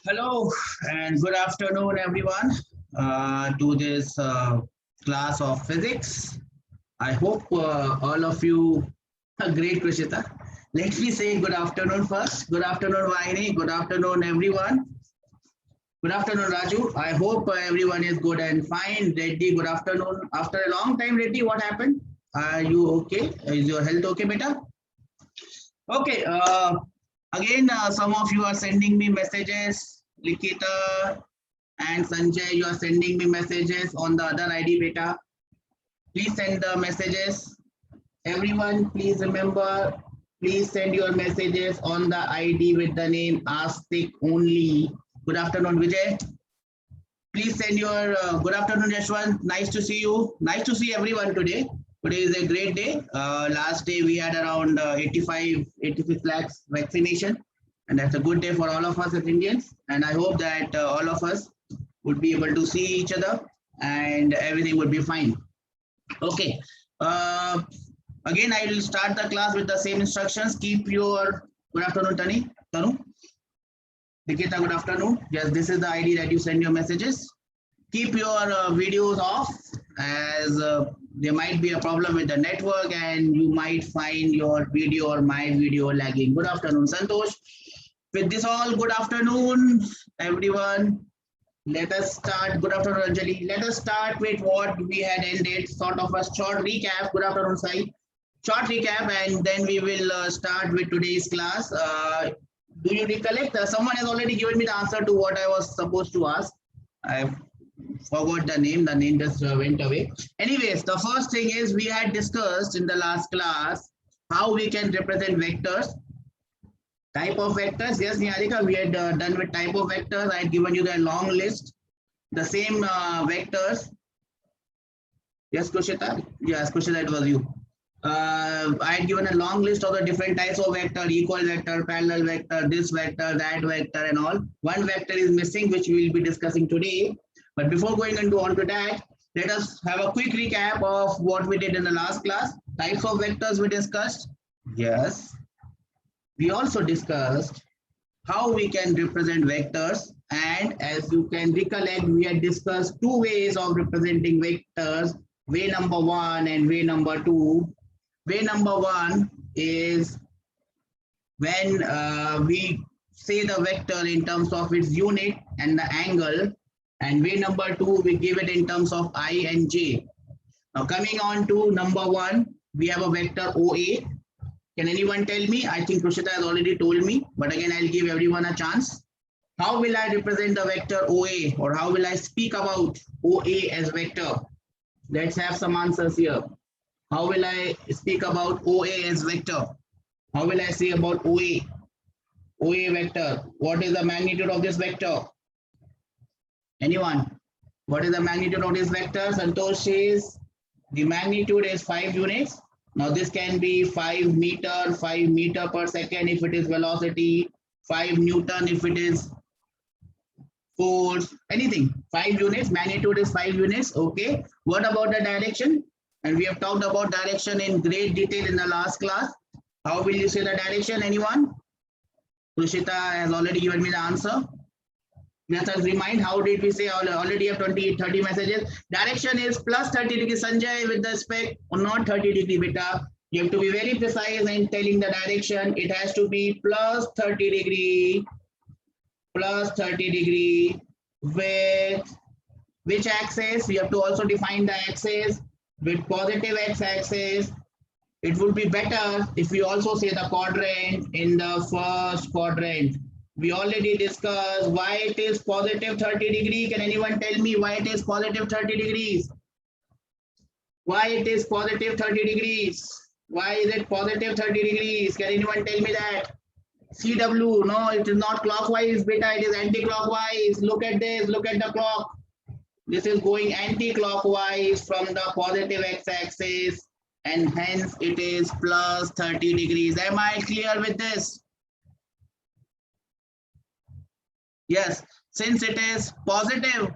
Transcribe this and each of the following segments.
Hello and good afternoon, everyone, to this class of physics. I hope all of you are great, Krishita. Let me say good afternoon first. Good afternoon, Vaini. Good afternoon, everyone. Good afternoon, Raju. I hope everyone is good and fine. Reddy, good afternoon. After a long time, Reddy, what happened? Are you okay? Is your health okay, beta? Okay. Again, some of you are sending me messages. Likita and Sanjay, you are sending me messages on the other ID beta. Please send the messages. Everyone, please remember, please send your messages on the ID with the name Astik only. Good afternoon, Vijay. Please send your good afternoon, Yashwant. Nice to see you. Nice to see everyone today. Today is a great day. Last day we had around 85, 86 lakhs vaccination. And that's a good day for all of us as Indians. And I hope that all of us would be able to see each other and everything would be fine. Okay. Again, I will start the class with the same instructions. Keep your good afternoon, Tanu. Nikita, good afternoon. Yes, this is the ID that you send your messages. Keep your videos off as there might be a problem with the network and you might find your video or my video lagging. Good afternoon, Santosh. With this all, good afternoon, everyone. Let us start. Good afternoon, Anjali. Let us start with what we had ended, sort of a short recap. Good afternoon, Sai. Short recap, and then we will start with today's class. Do you recollect? Someone has already given me the answer to what I was supposed to ask. I forgot the name. The name just went away. Anyways, the first thing is we had discussed in the last class how we can represent vectors. Type of vectors, yes, Niharika, we had done with type of vectors. I had given you the long list. The same vectors. Yes, Kushita? Yes, Kushita, it was you. I had given a long list of the different types of vector, equal vector, parallel vector, this vector, that vector, and all. One vector is missing, which we will be discussing today. But before going into on to that, let us have a quick recap of what we did in the last class. Types of vectors we discussed. Yes. We also discussed how we can represent vectors, and as you can recollect, we had discussed two ways of representing vectors, way number one and way number two. Way number one is when we say the vector in terms of its unit and the angle, and way number two, we give it in terms of I and j. Now coming on to number one, we have a vector OA. Can anyone tell me? I think Krushita has already told me, but again, I'll give everyone a chance. How will I represent the vector OA, or how will I speak about OA as vector? Let's have some answers here. How will I speak about OA as vector? How will I say about OA? OA vector. What is the magnitude of this vector? Anyone? What is the magnitude of this vector? Santosh says the magnitude is 5 units. Now this can be 5 meter per second if it is velocity, 5 Newton if it is force, anything. 5 units, magnitude is 5 units. Okay. What about the direction? And we have talked about direction in great detail in the last class. How will you say the direction? Anyone? Krushita has already given me the answer. Let us remind, how did we say? Already have 30 messages. Direction is plus 30 degree, Sanjay, with the spec, or not 30 degree beta. You have to be very precise in telling the direction. It has to be plus 30 degree with which axis? We have to also define the axis with positive x-axis. It would be better if we also say the quadrant in the first quadrant. We already discussed why it is positive 30 degree. Can anyone tell me why it is positive 30 degrees? Why it is positive 30 degrees? Why is it positive 30 degrees? Can anyone tell me that? CW, no, it is not clockwise, beta, it is anti-clockwise. Look at this, look at the clock. This is going anti-clockwise from the positive x-axis, and hence it is plus 30 degrees. Am I clear with this? Yes, since it is positive,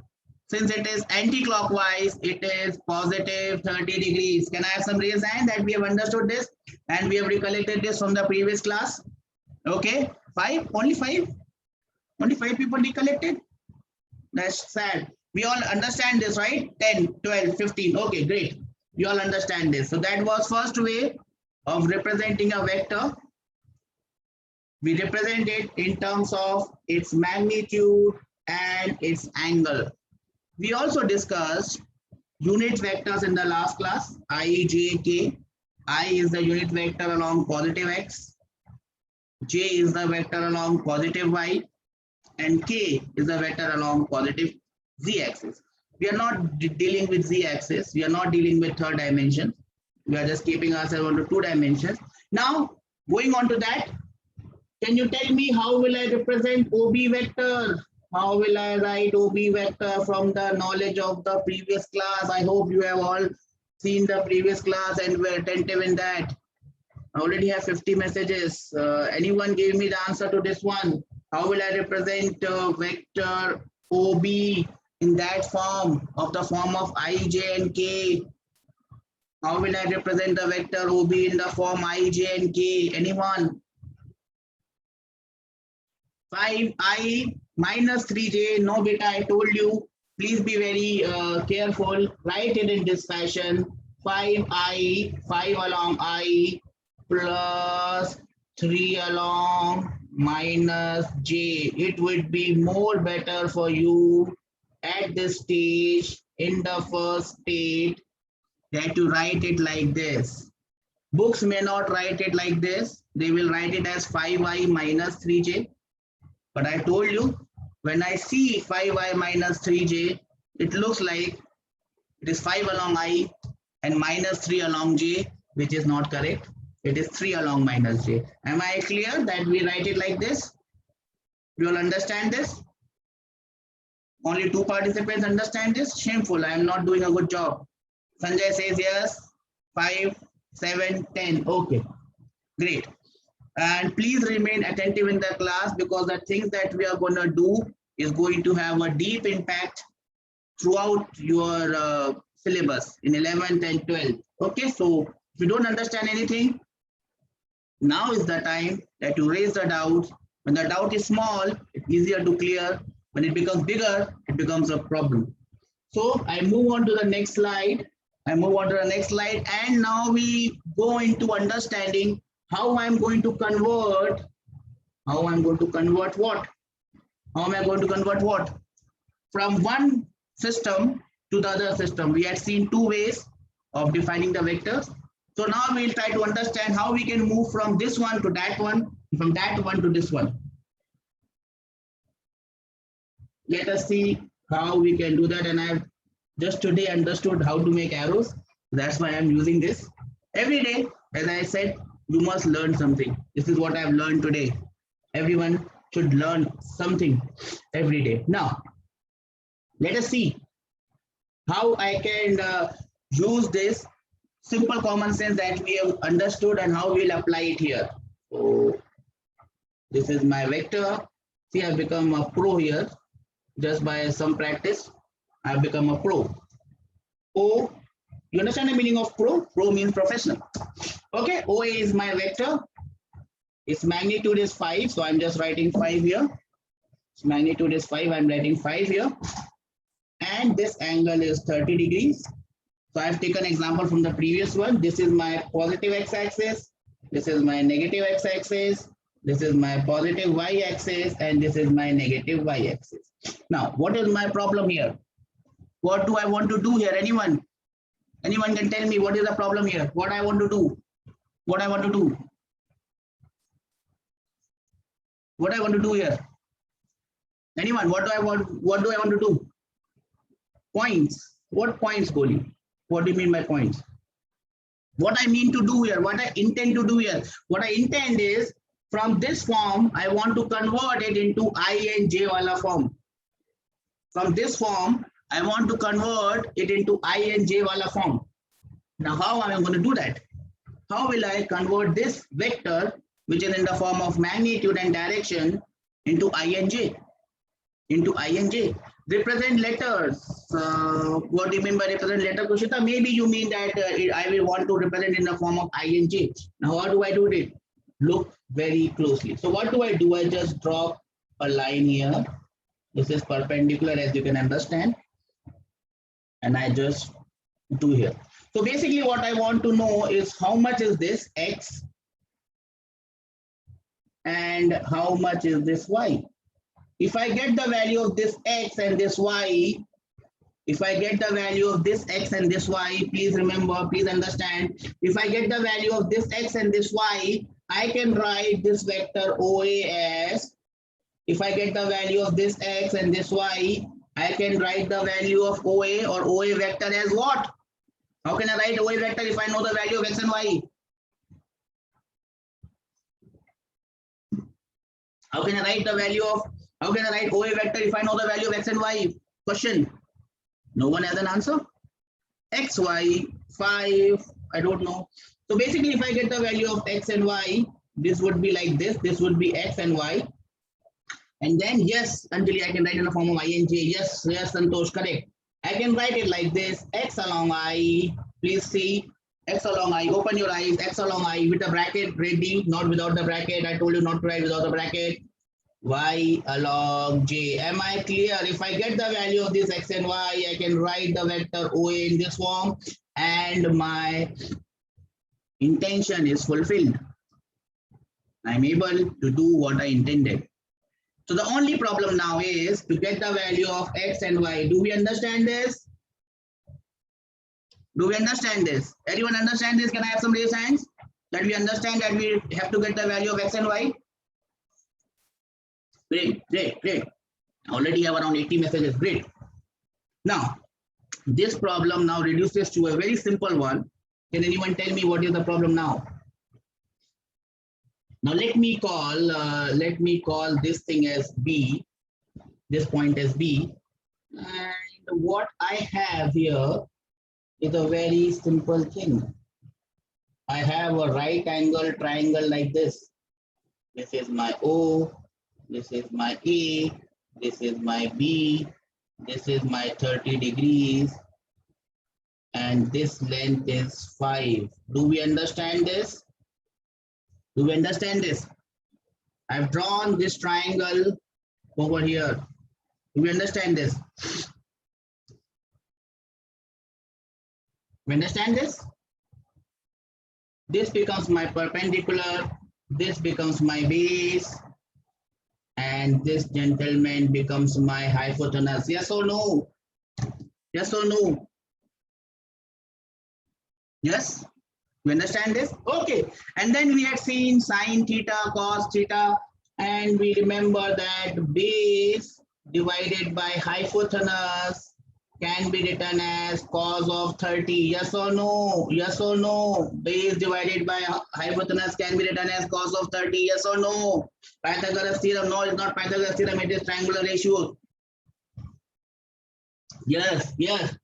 since it is anti-clockwise, it is positive 30 degrees. Can I have some raised hand that we have understood this and we have recollected this from the previous class? Okay, 5, only 5? Only 5 people recollected? That's sad. We all understand this, right? 10, 12, 15. Okay, great. You all understand this. So that was first way of representing a vector. We represent it in terms of its magnitude and its angle. We also discussed unit vectors in the last class, I, j, k. I is the unit vector along positive x. J is the vector along positive y. And k is the vector along positive z-axis. We are not dealing with z-axis. We are not dealing with third dimension. We are just keeping ourselves onto 2 dimensions. Now, going on to that, can you tell me how will I represent OB vector? How will I write OB vector from the knowledge of the previous class? I hope you have all seen the previous class and were attentive in that. I already have 50 messages. Anyone give me the answer to this one? How will I represent vector OB in that form of the form of I, j and k? How will I represent the vector OB in the form I, j and k? Anyone? 5i minus 3j. No beta, I told you. Please be very careful. Write it in this fashion. 5i, 5 along I plus 3 along minus j. It would be more better for you at this stage in the first state that you write it like this. Books may not write it like this. They will write it as 5i minus 3j. But I told you, when I see 5i minus 3j, it looks like it is 5 along I and minus 3 along j, which is not correct. It is 3 along minus j. Am I clear that we write it like this? You all understand this? Only 2 participants understand this? Shameful, I am not doing a good job. Sanjay says yes. 5, 7, 10. Okay, great. And please remain attentive in the class because the things that we are going to do is going to have a deep impact throughout your syllabus in 11th and 12th. Okay, so if you don't understand anything, now is the time that you raise the doubt. When the doubt is small, it's easier to clear. When it becomes bigger, it becomes a problem. So I move on to the next slide. And now we go into understanding how I'm going to convert. How I'm going to convert what? How am I going to convert what? From one system to the other system. We had seen 2 ways of defining the vectors. So now we'll try to understand how we can move from this one to that one, from that one to this one. Let us see how we can do that. And I've just today understood how to make arrows. That's why I'm using this. Every day, as I said, you must learn something. This is what I've learned today. Everyone should learn something every day. Now, let us see how I can use this simple common sense that we have understood and how we'll apply it here. So, this is my vector. See, I've become a pro here. Just by some practice, I've become a pro. O, you understand the meaning of pro? Pro means professional. Okay, OA is my vector. Its magnitude is 5, so I'm just writing 5 here. Its magnitude is 5, I'm writing 5 here. And this angle is 30 degrees. So I've taken an example from the previous one. This is my positive x-axis. This is my negative x-axis. This is my positive y-axis. And this is my negative y-axis. Now, what is my problem here? What do I want to do here? Anyone? Anyone can tell me what is the problem here? What I want to do? What I want to do? What I want to do here? Anyone? What do I want? What do I want to do? Points. What points, Goli? What do you mean by points? What I mean to do here? What I intend to do here? What I intend is from this form, I want to convert it into I and J wala form. From this form, I want to convert it into I and J wala form. Now, how am I going to do that? How will I convert this vector, which is in the form of magnitude and direction, into I and J? Into I and J. Represent letters. What do you mean by represent letter, Kushita? Maybe you mean that I will want to represent in the form of I and J. Now, how do I do it? Look very closely. So what do? I just drop a line here. This is perpendicular, as you can understand, and I just do here. So basically what I want to know is how much is this x and how much is this y. If I get the value of this x and this y, if I get the value of this x and this y, please remember, please understand, if I get the value of this x and this y, I can write this vector OA as, if I get the value of this x and this y, I can write the value of OA or OA vector as what? How can I write OA vector if I know the value of x and y? How can I write the value of, how can I write OA vector if I know the value of x and y? Question. No one has an answer? X, Y, 5, I don't know. So basically if I get the value of x and y, this would be like this would be x and y. And then yes, Anjali, I can write in the form of ing. Yes, yes, Santosh, correct. I can write it like this, x along I, please see, x along I, open your eyes, x along I with a bracket ready, not without the bracket. I told you not to write without the bracket. Y along j. Am I clear? If I get the value of this x and y, I can write the vector OA in this form and my intention is fulfilled. I'm able to do what I intended. So the only problem now is to get the value of x and y. Do we understand this? Do we understand this? Everyone understand this? Can I have some raised hands? That we understand that we have to get the value of x and y? Great, great, great. Already have around 80 messages. Great. Now, this problem now reduces to a very simple one. Can anyone tell me what is the problem now? Now let me call this thing as B, this point as B, and what I have here is a very simple thing. I have a right angle triangle like this. This is my O, this is my A, this is my B, this is my 30 degrees, and this length is 5. Do we understand this? Do we understand this? I've drawn this triangle over here. Do we understand this? We understand this? This becomes my perpendicular, this becomes my base, and this gentleman becomes my hypotenuse. Yes or no? Yes or no? Yes? You understand this? Okay. And then we had seen sine theta, cos theta, and we remember that base divided by hypotenuse can be written as cos of 30. Yes or no? Yes or no? Base divided by hypotenuse can be written as cos of 30. Yes or no? Pythagoras theorem? No, it's not Pythagoras theorem. It is triangular ratio. Yes, yes.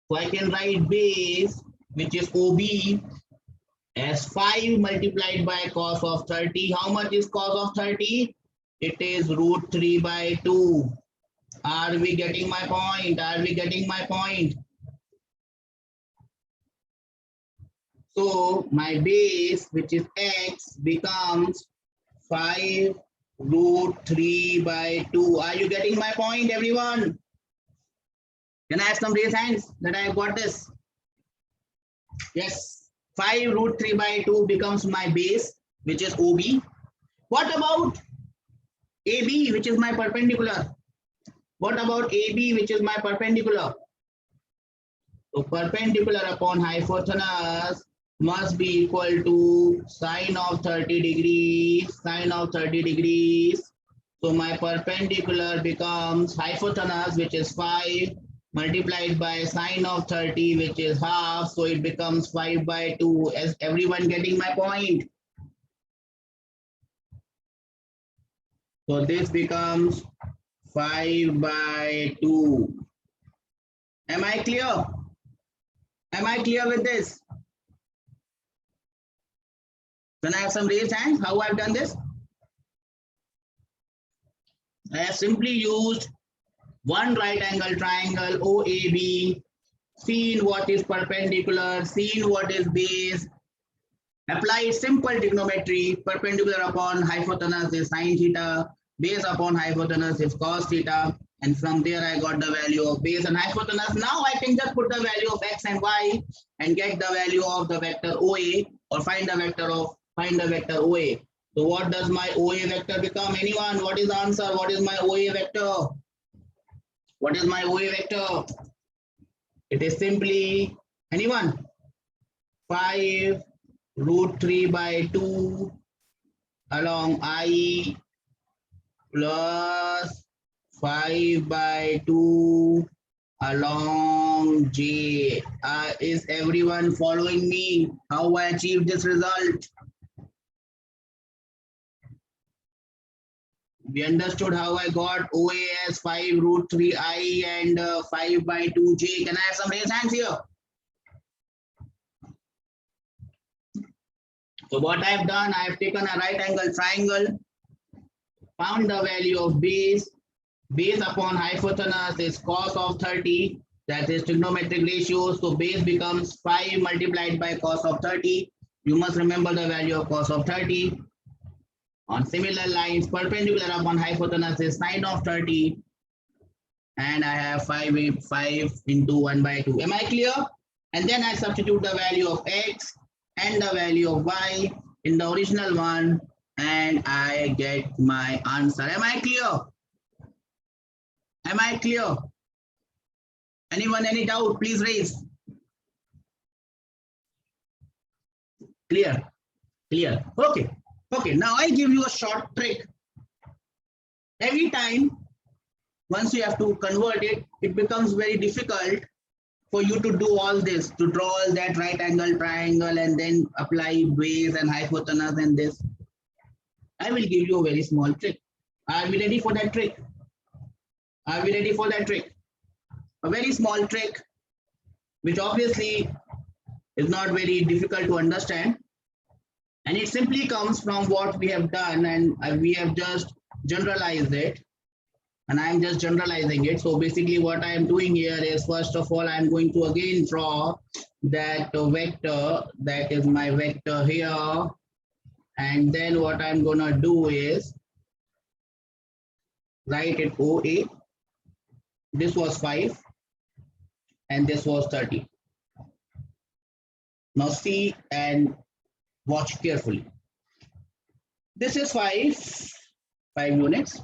So I can write base, which is OB, as 5 multiplied by cos of 30. How much is cos of 30? It is root 3 by 2. Are we getting my point? Are we getting my point? So my base, which is x, becomes 5 root 3 by 2. Are you getting my point, everyone? Can I have some raised hands that I have got this? Yes. 5 root 3 by 2 becomes my base, which is OB. What about AB, which is my perpendicular? What about AB, which is my perpendicular? So perpendicular upon hypotenuse must be equal to sine of 30 degrees, sine of 30 degrees. So my perpendicular becomes hypotenuse, which is 5, multiplied by sine of 30, which is half. So it becomes 5 by 2. Is everyone getting my point? So this becomes 5 by 2. Am I clear? Am I clear with this? Can I have some raised hands? How I've done this? I have simply used one right angle triangle OAB, seen what is perpendicular, seen what is base, apply simple trigonometry, perpendicular upon hypotenuse is sine theta, Base upon hypotenuse is cos theta. And from there I got the value of base and hypotenuse. Now I can just put the value of x and y and get the value of the vector OA, or find the vector OA. So what does my OA vector become? Anyone? What is the answer? What is my OA vector? What is my OA vector? It is simply, anyone? 5 root 3 by 2 along I plus 5 by 2 along J. Is everyone following me? How I achieved this result? We understood how I got OA as 5 root 3 I and 5 by 2 J. Can I have some raised hands here? So what I have done, I have taken a right angle triangle, found the value of base. Base upon hypotenuse is cos of 30. That is trigonometric ratio. So base becomes 5 multiplied by cos of 30. You must remember the value of cos of 30. On similar lines, perpendicular upon hypotenuse is sine of 30. And I have 5 into 1 by 2. Am I clear? And then I substitute the value of x and the value of y in the original one, and I get my answer. Am I clear? Am I clear? Anyone, any doubt? Please raise. Clear? Clear. Okay. Okay. Now I give you a short trick. Every time, once you have to convert it, it becomes very difficult for you to do all this, to draw all that right angle triangle and then apply base and hypotenuse and this. I will give you a very small trick. Are we ready for that trick? Are we ready for that trick? A very small trick, which obviously is not very difficult to understand. And it simply comes from what we have done, and we have just generalized it. And I'm just generalizing it. So basically what I am doing here is, first of all, I'm going to again draw that vector, that is my vector here. And then what I'm going to do is write it OA. This was 5 and this was 30. Now see and watch carefully. This is 5 units.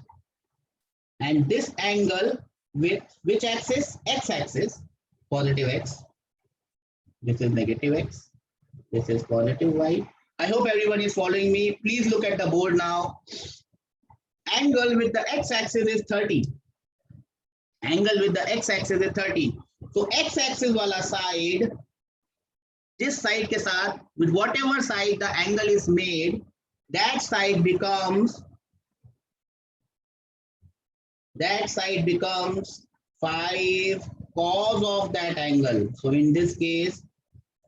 And this angle with which axis? X axis, positive x. This is negative x. This is positive y. I hope everyone is following me. Please look at the board now. Angle with the x axis is 30. Angle with the x axis is 30. So x axis wala side, this side ke saath, with whatever side the angle is made, that side becomes 5 cos of that angle. So in this case,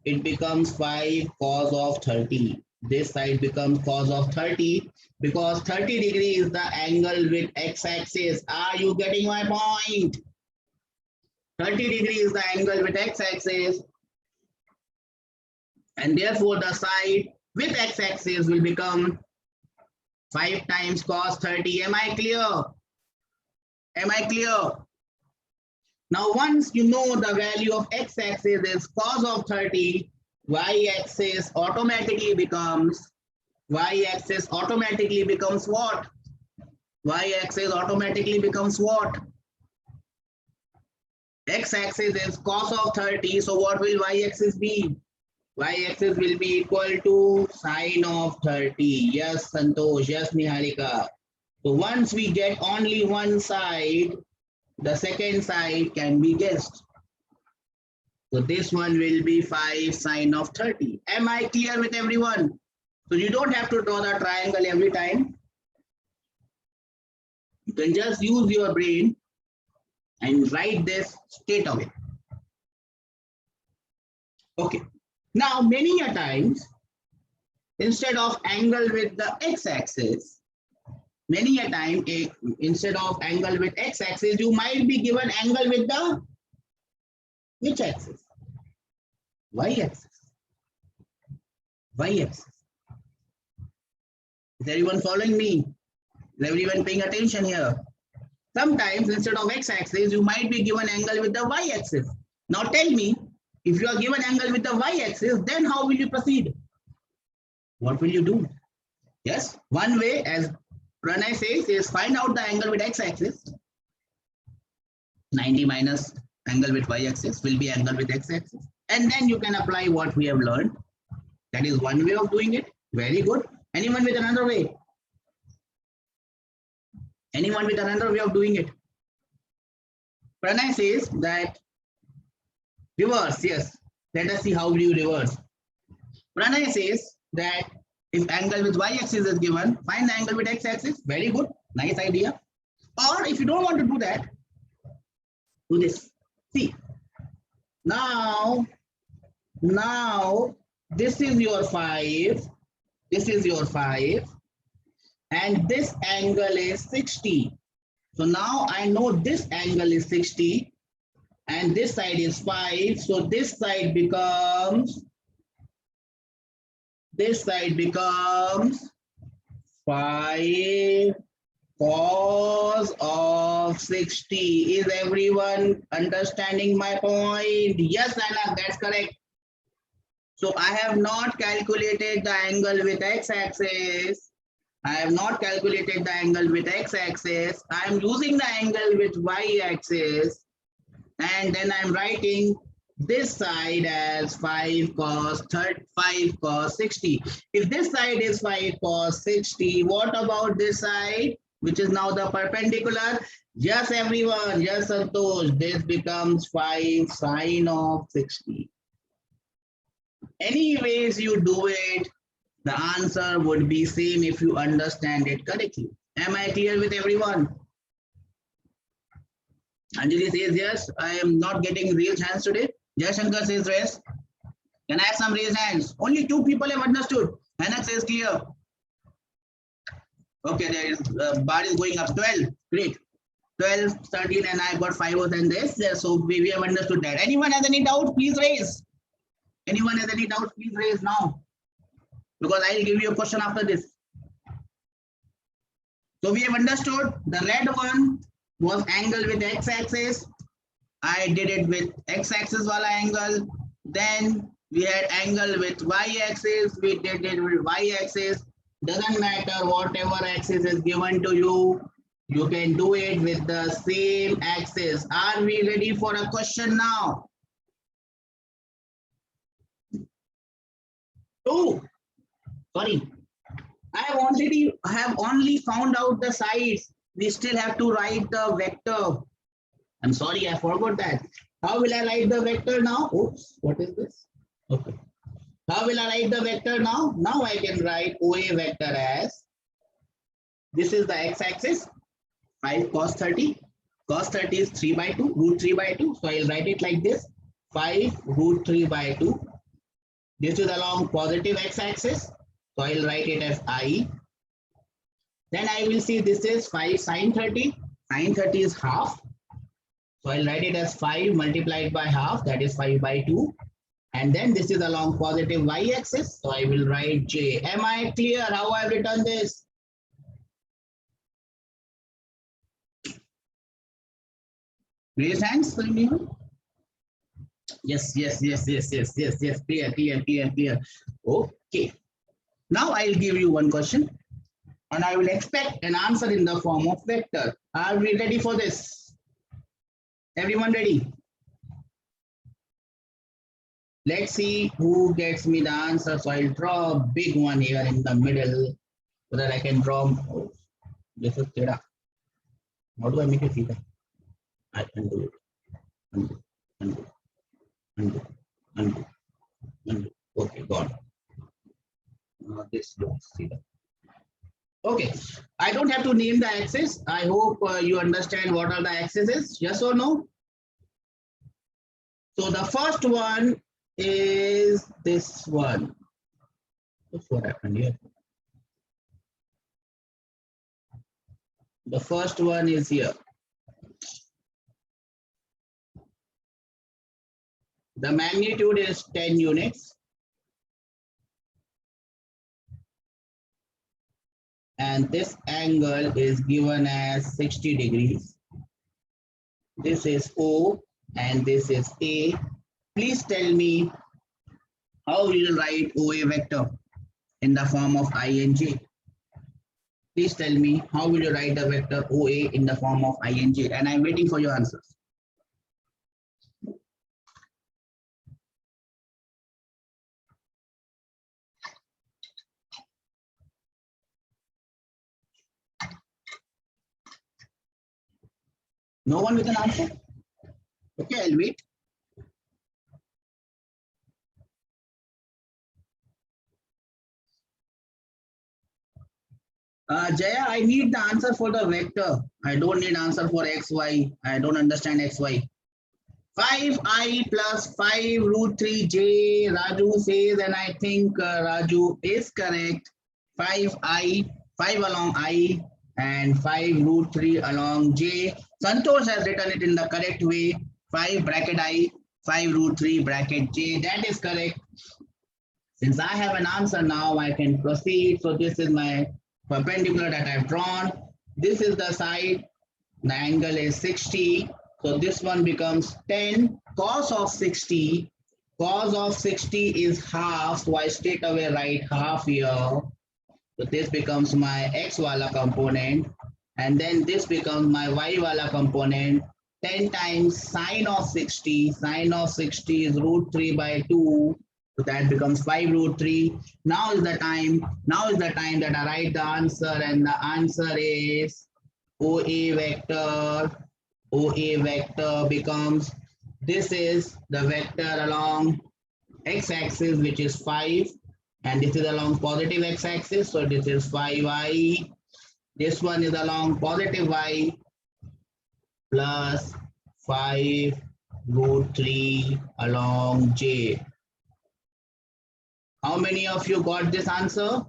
it becomes 5 cos of 30. This side becomes cos of 30 because 30 degree is the angle with x-axis. Are you getting my point? 30 degree is the angle with x-axis. And therefore the side with x-axis will become 5 times cos 30. Am I clear? Am I clear? Now, once you know the value of x-axis is cos of 30, y-axis automatically becomes what? Y-axis automatically becomes what? X-axis is cos of 30. So what will y-axis be? Y-axis will be equal to sine of 30. Yes, Santosh. Yes, Niharika. So once we get only one side, the second side can be guessed. So this one will be 5 sine of 30. Am I clear with everyone? So you don't have to draw the triangle every time. You can just use your brain and write this straight away. Okay. Now, many a times, instead of angle with the x-axis, many a time, instead of angle with x-axis, you might be given angle with the which axis? Y-axis. Y-axis. Is everyone following me? Is everyone paying attention here? Sometimes instead of x-axis, you might be given angle with the y-axis. Now tell me, if you are given angle with the y-axis, then how will you proceed? What will you do? Yes, one way, as Pranay says, is find out the angle with x-axis. 90 minus angle with y-axis will be angle with x-axis. And then you can apply what we have learned. That is one way of doing it. Very good. Anyone with another way? Anyone with another way of doing it? Pranay says that reverse, yes. Let us see how will you reverse. Pranay says that if angle with y-axis is given, find the angle with x-axis. Very good. Nice idea. Or if you don't want to do that, do this. See. Now, this is your 5. This is your 5. And this angle is 60. So now I know this angle is 60 and this side is 5. So this side becomes 5 cos of 60. Is everyone understanding my point? Yes, Anna, that's correct. So I have not calculated the angle with x-axis. I have not calculated the angle with x-axis. I am using the angle with y-axis. And then I'm writing this side as 5 cos 60. If this side is 5 cos 60, what about this side, which is now the perpendicular? Yes, everyone. Yes, Santosh. This becomes 5 sine of 60. Any ways you do it, the answer would be same if you understand it correctly. Am I clear with everyone? Anjali says yes. I am not getting raised hands today. Jayashankar says yes. Can I have some raised hands? Only 2 people have understood. Hanak says clear. Okay, there is bar is going up. 12. Great. 12, 13, and I got 5 than this. So we have understood that. Anyone has any doubt? Please raise. Anyone has any doubt? Please raise now. Because I will give you a question after this. So we have understood the red one was angle with x-axis. I did it with x-axis wala angle. Then we had angle with y-axis. We did it with y-axis. Doesn't matter whatever axis is given to you. You can do it with the same axis. Are we ready for a question now? Oh, sorry. I have only found out the sides. We still have to write the vector. I'm sorry, I forgot that. How will I write the vector now? Oops, what is this? Okay. How will I write the vector now? Now I can write OA vector as, this is the x-axis, 5 cos 30. Cos 30 is 3 by 2, root 3 by 2. So I'll write it like this, 5 root 3 by 2. This is along positive x-axis. So I'll write it as I. Then I will see this is 5 sine 30. Sine 30 is half. So I'll write it as 5 multiplied by half. That is 5 by 2. And then this is along positive y-axis. So I will write J. Am I clear how I've written this? Raise hands for me. Yes. Clear. Okay. Now I'll give you one question and I will expect an answer in the form of vector. Are we ready for this? Everyone ready? Let's see who gets me the answer. So I'll draw a big one here in the middle so that I can draw. Oh, this is Tera. How do I make it theta? I can do it. Undo. Okay, got it. This looks theta. Okay, I don't have to name the axis. I hope you understand what are the axes is. Yes or no? So the first one is this one. That's what happened here. The first one is here. The magnitude is 10 units. and this angle is given as 60 degrees. This is O and this is A. Please tell me how we will write OA vector in the form of ing. Please tell me how will you write the vector OA in the form of ing, and I'm waiting for your answers. No one with an answer? Okay, I'll wait. Jaya, I need the answer for the vector. I don't need answer for x, y. I don't understand x, y. 5i plus 5 root 3j, Raju says, and I think Raju is correct. 5i, 5 along I, and 5 root 3 along j. Santosh has written it in the correct way. 5 bracket I, 5 root 3 bracket j. That is correct. Since I have an answer now, I can proceed. So this is my perpendicular that I've drawn. This is the side. The angle is 60. So this one becomes 10 cos of 60. Cos of 60 is half. So I straight away write half here. So this becomes my x wala component. And then this becomes my y wala component. 10 times sine of 60. Sine of 60 is root 3 by 2. So that becomes 5 root 3. Now is the time that I write the answer, and the answer is OA vector. OA vector becomes, this is the vector along x-axis, which is 5, and this is along positive x-axis, so this is 5i. This one is along positive y plus 5 root 3 along j. How many of you got this answer?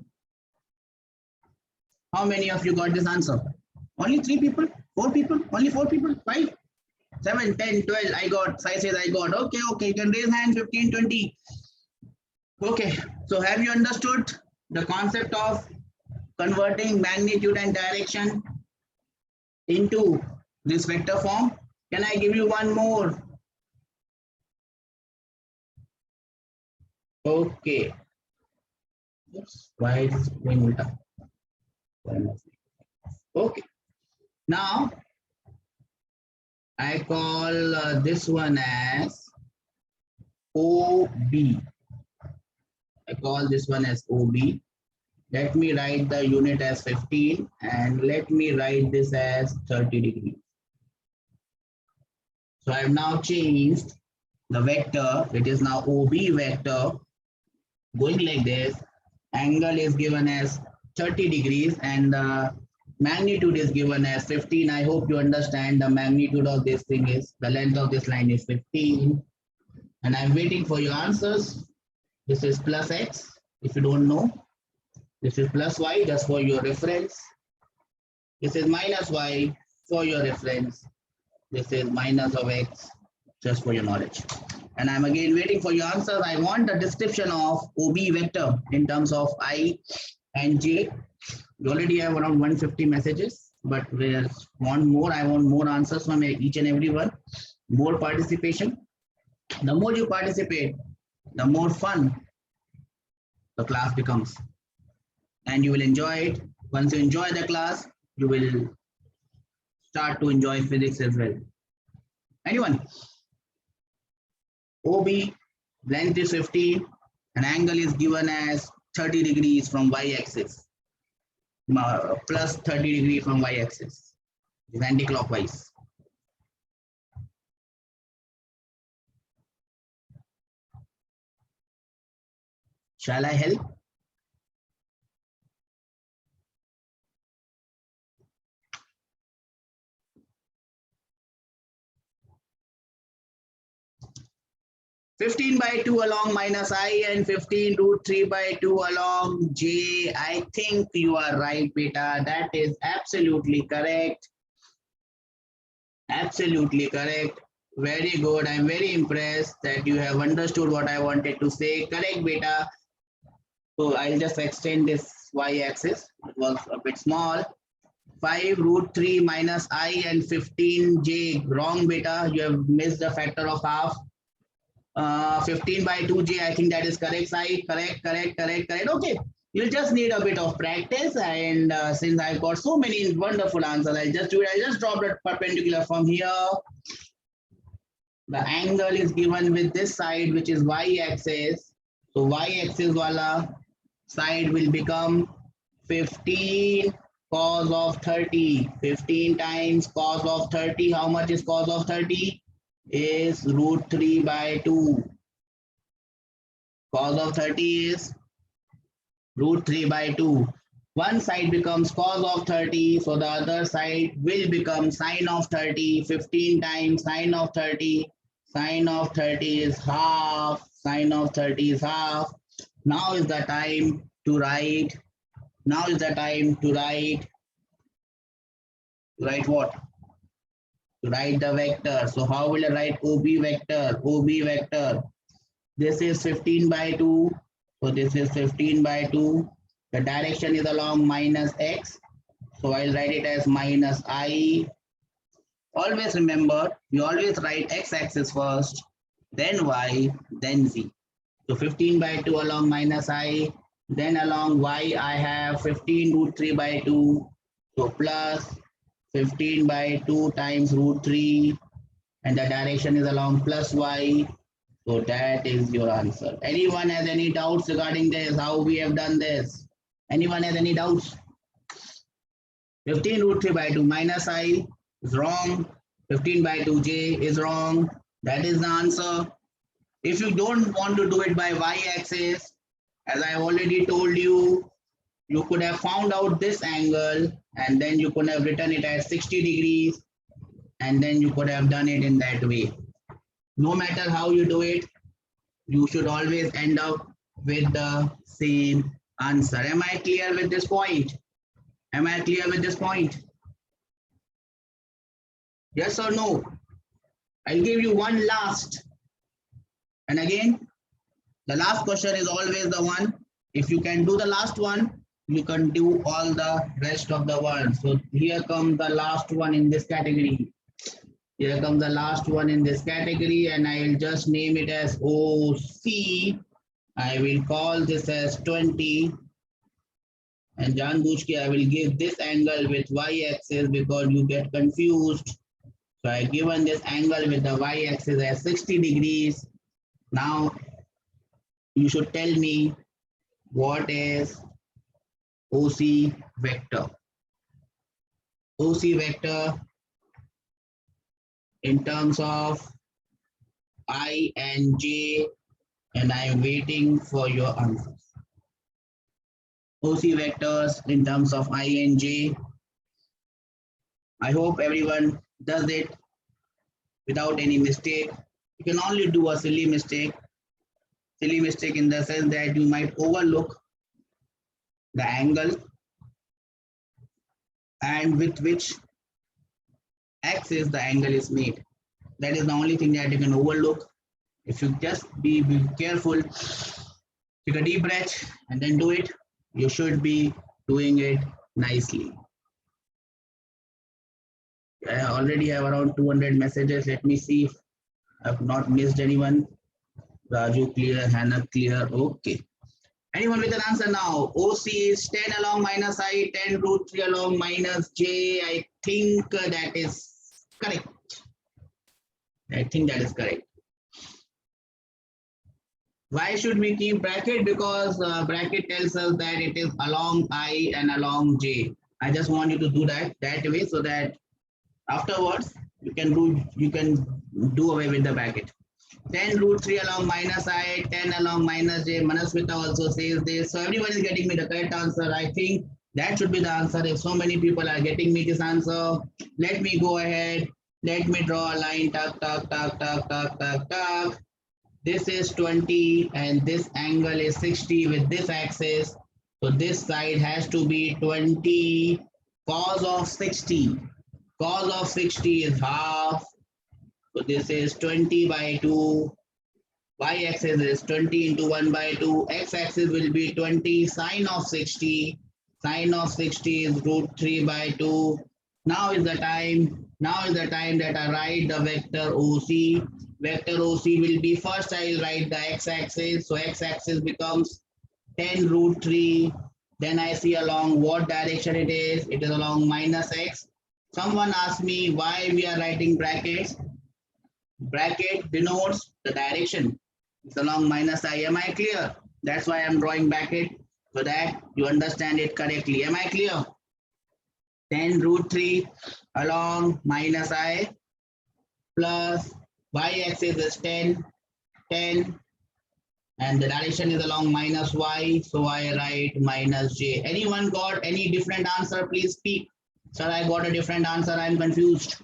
How many of you got this answer? Only 3 people? 4 people? Only 4 people? 5? 7, 10, 12. I got. 5 says I got. Okay, okay. You can raise hand. 15, 20. Okay. So have you understood the concept of converting magnitude and direction into this vector form? Can I give you one more? Okay. Oops, why is it going ulta? Okay. Now I call this one as OB. I call this one as OB. Let me write the unit as 15 and let me write this as 30 degrees. So I have now changed the vector. It is now OB vector going like this. Angle is given as 30 degrees and the magnitude is given as 15. I hope you understand the magnitude of this thing is, the length of this line is 15. And I'm waiting for your answers. This is plus x, if you don't know. This is plus y, just for your reference. This is minus y, for your reference. This is minus of x, just for your knowledge. And I'm again waiting for your answers. I want a description of OB vector in terms of I and j. We already have around 150 messages, but we want more. I want more answers from each and every one. More participation. The more you participate, the more fun the class becomes. And you will enjoy it. Once you enjoy the class, you will start to enjoy physics as well. Anyone? OB, length is 15, and angle is given as 30 degrees from y-axis, plus 30 degrees from y-axis. It's anti-clockwise. Shall I help? (15 by 2 along minus I and 15 root 3 by 2 along j. I think you are right, beta. That is absolutely correct. Absolutely correct. Very good. I'm very impressed that you have understood what I wanted to say. Correct, beta. So I'll just extend this y-axis. It was a bit small. 5 root 3 minus I and 15j. Wrong, beta. You have missed the factor of half. 15 by 2j. I think that is correct side. Correct. Okay. You just need a bit of practice. And since I've got so many wonderful answers, I'll just do it. I'll just drop the perpendicular from here. The angle is given with this side, which is y-axis. So y-axis wala side will become 15 cos of 30. 15 times cos of 30. How much is cos of 30? Is root 3 by 2. Cos of 30 is root 3 by 2. One side becomes cos of 30, so the other side will become sine of 30. 15 times sine of 30. Sine of 30 is half. Sine of 30 is half. Now is the time to write. Now is the time to write. Write what? To write the vector. So how will I write OB vector? OB vector. This is 15 by 2. So this is 15 by 2. The direction is along minus x. So I'll write it as minus I. Always remember, you always write x-axis first, then y, then z. So 15 by 2 along minus I, then along y I have 15 root 3 by 2. So plus 15 by 2 times root 3, and the direction is along plus y. So that is your answer. Anyone has any doubts regarding this, how we have done this? Anyone has any doubts? 15 root 3 by 2 minus I is wrong. 15 by 2j is wrong. That is the answer. If you don't want to do it by y-axis, as I already told you, you could have found out this angle and then you could have written it as 60 degrees and then you could have done it in that way. No matter how you do it, you should always end up with the same answer. Am I clear with this point? Am I clear with this point? Yes or no? I'll give you one last. And again, the last question is always the one. If you can do the last one, you can do all the rest of the ones. So here comes the last one in this category. Here comes the last one in this category, and I will just name it as OC. I will call this as 20. And Janbujki, I will give this angle with y-axis because you get confused. So I have given this angle with the y-axis as 60 degrees. Now you should tell me what is OC vector. OC vector in terms of I and j, and I am waiting for your answers. OC vectors in terms of I and j. I hope everyone does it without any mistake. You can only do a silly mistake in the sense that you might overlook the angle and with which axis the angle is made. That is the only thing that you can overlook. If you just be careful, take a deep breath and then do it, you should be doing it nicely. I already have around 200 messages. Let me see if I've not missed anyone. Raju clear, Hannah clear. Okay. Anyone with an answer now? OC is 10 along minus I, 10 root 3 along minus j. I think that is correct. I think that is correct. Why should we keep bracket? Because bracket tells us that it is along I and along j. I just want you to do that way so that afterwards you can do away with the bracket. 10 root 3 along minus I, 10 along minus j. Manaswita also says this. So everyone is getting me the correct answer. I think that should be the answer. If so many people are getting me this answer, let me go ahead. Let me draw a line. Tuck. This is 20 and this angle is 60 with this axis. So this side has to be 20 cos of 60. Cos of 60 is half. So this is 20 by 2. Y-axis is 20 into 1 by 2. X-axis will be 20 sine of 60. Sine of 60 is root 3 by 2. Now is the time. Now is the time that I write the vector OC. Vector OC will be first I will write the x-axis. So x-axis becomes 10 root 3. Then I see along what direction it is. It is along minus x. Someone asked me why we are writing brackets. Bracket denotes the direction. It's along minus I. Am I clear? That's why I'm drawing bracket so that you understand it correctly. Am I clear? 10 root 3 along minus I plus y-axis is 10, 10, and the direction is along minus y, so I write minus j. Anyone got any different answer? Please speak. Sir, I got a different answer. I'm confused.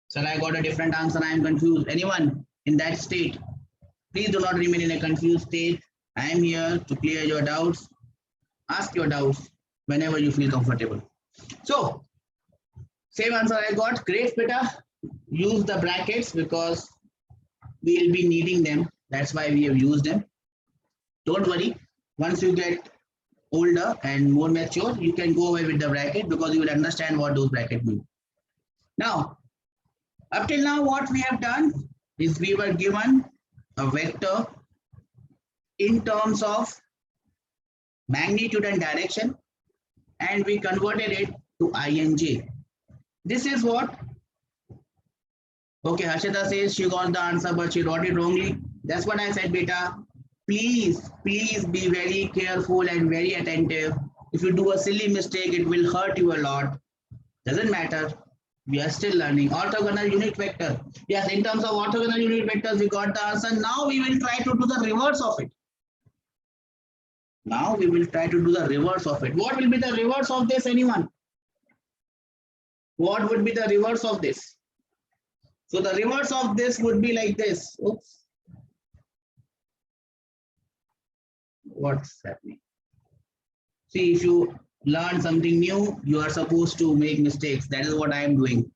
Sir, I got a different answer. I'm confused. Anyone in that state? Please do not remain in a confused state. I am here to clear your doubts. Ask your doubts whenever you feel comfortable. So, same answer I got. Great, beta. Use the brackets because we will be needing them. That's why we have used them. Don't worry. Once you get older and more mature, you can go away with the bracket because you will understand what those brackets mean. Now, up till now, what we have done is we were given a vector in terms of magnitude and direction, and we converted it to ij. This is what. Okay, Harshita says she got the answer, but she wrote it wrongly. That's what I said, beta. Please be very careful and very attentive. If you do a silly mistake, it will hurt you a lot. Doesn't matter. We are still learning. Orthogonal unit vector. Yes, in terms of orthogonal unit vectors, we got the answer. Now we will try to do the reverse of it. Now we will try to do the reverse of it. What will be the reverse of this, anyone? What would be the reverse of this? So the reverse of this would be like this. Oops. What's happening? See, if you learn something new, you are supposed to make mistakes. That is what I am doing.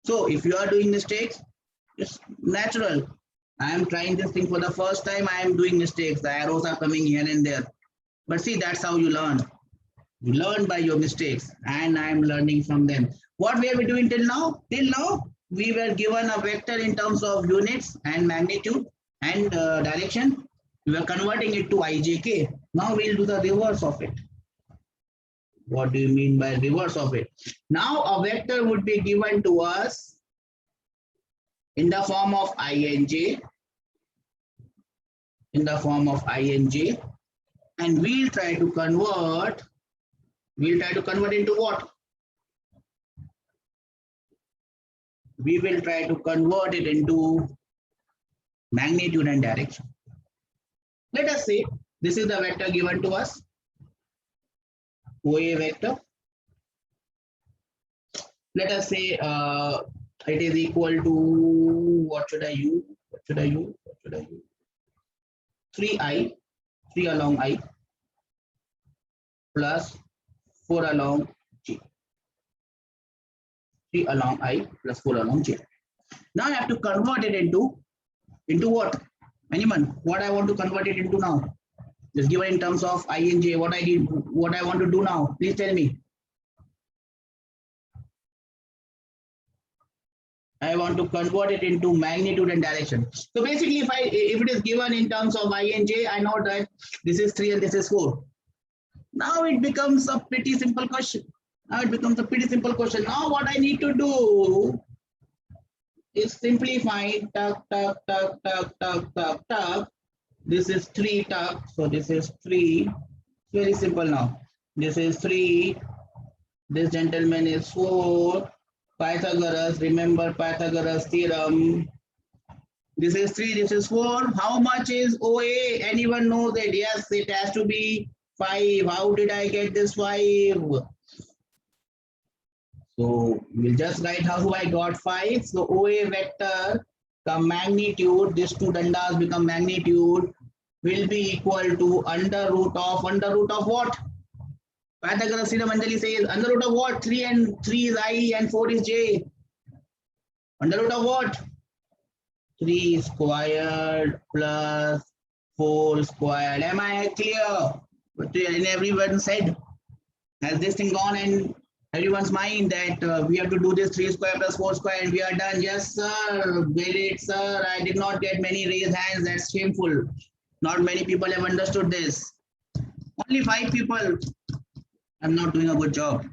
So if you are doing mistakes, it's natural. I am trying this thing for the first time. I am doing mistakes. The arrows are coming here and there. But see, that's how you learn. You learn by your mistakes, and I am learning from them. What we have been doing till now? Till now, we were given a vector in terms of units and magnitude and direction. We were converting it to ijk. Now we'll do the reverse of it. What do you mean by reverse of it? Now a vector would be given to us in the form of ing, and we'll try to convert into what? We will try to convert it into magnitude and direction. Let us say this is the vector given to us, OA vector. Let us say it is equal to, what should I use? 3i, 3 along I plus 4 along j. 3 along I plus 4 along j. Now I have to convert it into what? Anyone? What I want to convert it into now? Just given in terms of I and j. What I want to do now? Please tell me. I want to convert it into magnitude and direction. So basically, if it is given in terms of I and j, I know that this is 3 and this is 4. Now it becomes a pretty simple question. Now what I need to do is simplify. This is 3 tuck. So this is 3. Very simple now. This is 3. This gentleman is 4. Pythagoras, remember Pythagoras theorem. This is 3, this is 4. How much is OA? Anyone knows it? Yes, it has to be 5. How did I get this 5? So we'll just write how I got 5. So OA vector, the magnitude, these two dandas become magnitude, will be equal to under root of what? Pythagoras theorem, Anjali says, under root of what? 3 is I and 4 is j. Under root of what? 3 squared plus 4 squared. Am I clear? What everyone said? Has this thing gone in everyone's mind that we have to do this 3 square plus 4 square and we are done? Yes, sir. Great, sir. I did not get many raised hands. That's shameful. Not many people have understood this. Only 5 people. I'm not doing a good job.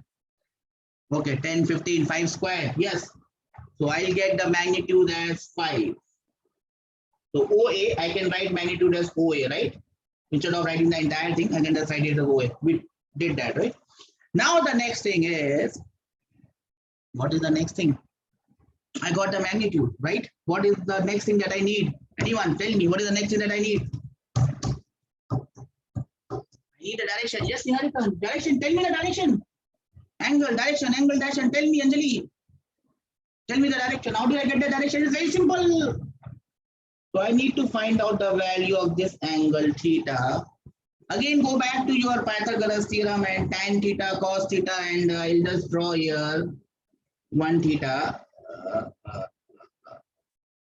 Okay, 10, 15, 5 square. Yes. So I'll get the magnitude as 5. So OA, I can write magnitude as OA, right? Instead of writing the entire thing, I can just write it as OA. We did that, right? Now the next thing is, what is the next thing? I got the magnitude, right? What is the next thing that I need? Anyone tell me, what is the next thing that I need? I need a direction. Yes, Niharika, direction. Tell me the direction. Angle, direction, tell me, Anjali. Tell me the direction. How do I get the direction? It's very simple. So I need to find out the value of this angle theta. Again, go back to your Pythagoras theorem and tan theta, cos theta, and I'll just draw here 1 theta.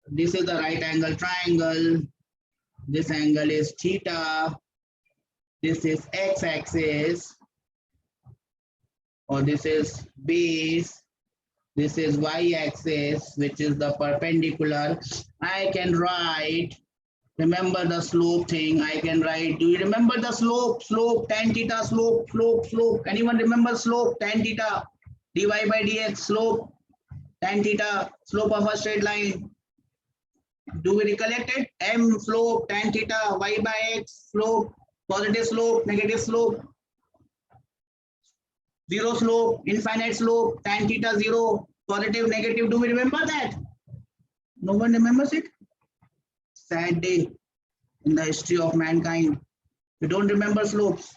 This is the right angle triangle. This angle is theta. This is x-axis. Or this is base. This is y-axis, which is the perpendicular. I can write, remember the slope thing. I can write, do you remember the slope? Slope, tan theta, slope. Anyone remember slope? Tan theta, dy by dx, slope, tan theta, slope of a straight line. Do we recollect it? M slope, tan theta, y by x, slope, positive slope, negative slope. Zero slope, infinite slope, tan theta 0, positive, negative. Do we remember that? No one remembers it? Sad day in the history of mankind. We don't remember slopes.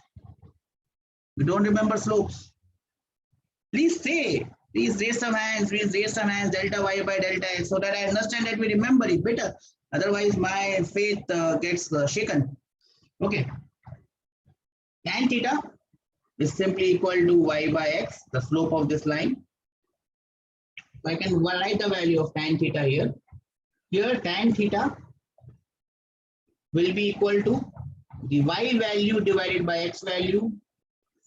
Please say, please raise some hands, delta y by delta x, so that I understand that we remember it better. Otherwise, my faith gets shaken. Okay. Tan theta is simply equal to y by x, the slope of this line. So I can write the value of tan theta here. Here tan theta will be equal to the y value divided by x value,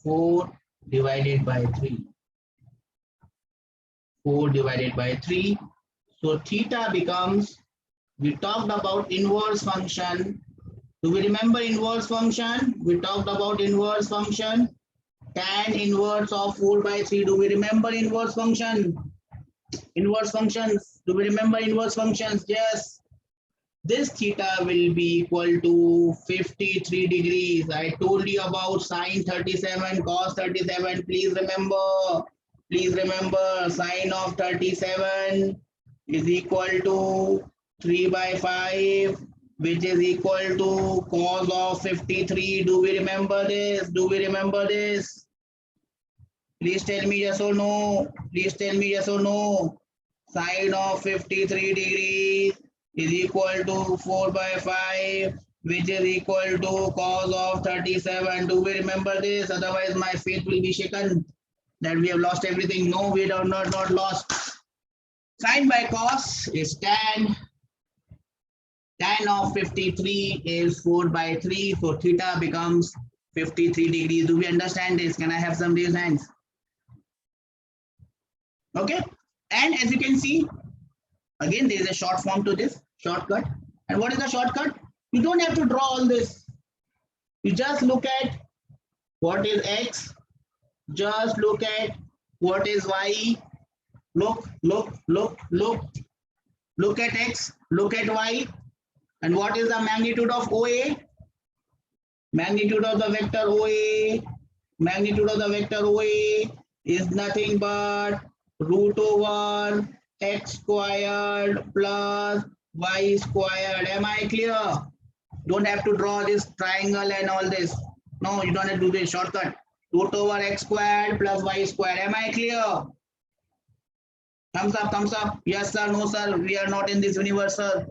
4 divided by 3. 4 divided by 3. So theta becomes, we talked about inverse function. Do we remember inverse function? We talked about inverse function. Tan inverse of 4 by 3. Do we remember inverse function? Inverse functions. Do we remember inverse functions? Yes. This theta will be equal to 53 degrees. I told you about sine 37, cos 37. Please remember, sine of 37 is equal to 3 by 5, which is equal to cos of 53. Do we remember this? Please tell me yes or no. Sine of 53 degrees is equal to 4 by 5, which is equal to cos of 37. Do we remember this? Otherwise, my faith will be shaken that we have lost everything. No, we are not lost. Sine by cos is tan. Tan of 53 is 4 by 3. So theta becomes 53 degrees. Do we understand this? Can I have some raised hands? Okay. And as you can see, again, there is a short form to this, shortcut. And what is the shortcut? You don't have to draw all this. You just look at what is x, just look at what is y. Look at x, look at y. And what is the magnitude of OA? Magnitude of the vector OA is nothing but root over x squared plus y squared. Am I clear? Don't have to draw this triangle and all this. No, you don't have to do this shortcut. Root over x squared plus y squared. Am I clear? Thumbs up. Yes, sir. No, sir. We are not in this universe, sir.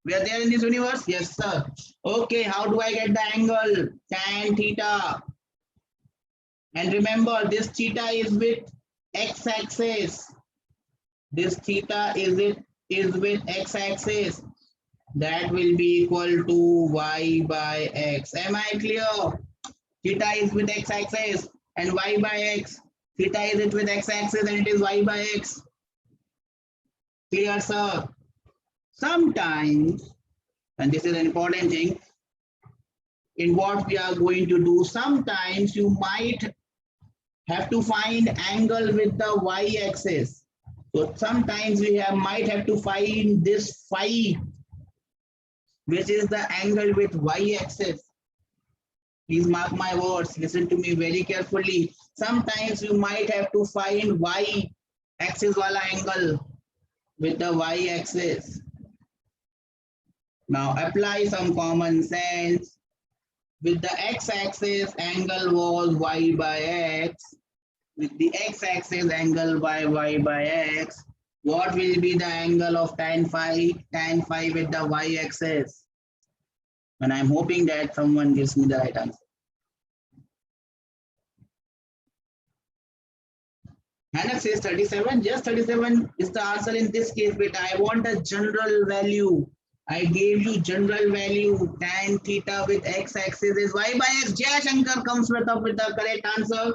We are there in this universe? Yes, sir. Okay, how do I get the angle? Tan theta. And remember, this theta is with x-axis. This theta is with x-axis. That will be equal to y by x. Am I clear? Theta is with x-axis and y by x. Theta is it with x-axis and it is y by x. Clear, sir? Sometimes, and this is an important thing, in what we are going to do, sometimes you might have to find angle with the y-axis. So sometimes we might have to find this phi, which is the angle with y-axis. Please mark my words, listen to me very carefully. Sometimes you might have to find y-axis wala angle with the y-axis. Now apply some common sense. With the x-axis, angle was y by x. With the x-axis, angle by y by x. What will be the angle of tan phi? Tan phi with the y-axis. And I'm hoping that someone gives me the right answer. Hannah says 37. Yes, 37 is the answer in this case, but I want a general value. I gave you general value. Tan theta with x-axis is y by x. Jay Shankar comes with the correct answer.